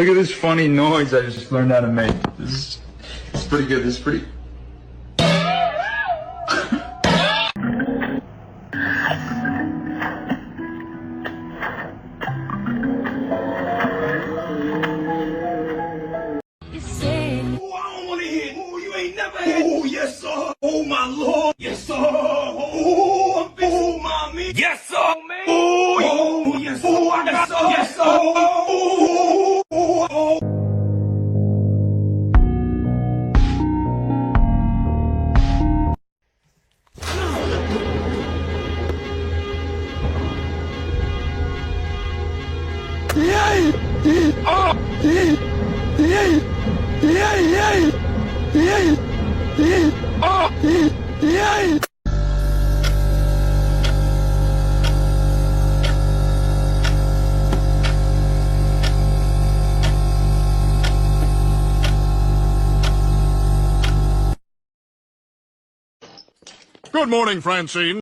Look at this funny noise I just learned how to make. This is pretty good. This is pretty... Oh, yes, sir. Oh, my Lord. Yes, sir. Oh, mommy. Yes, sir. Oh, yes, sir. Oh, I got sir. Yes, sir. Oh. Good morning, Francine.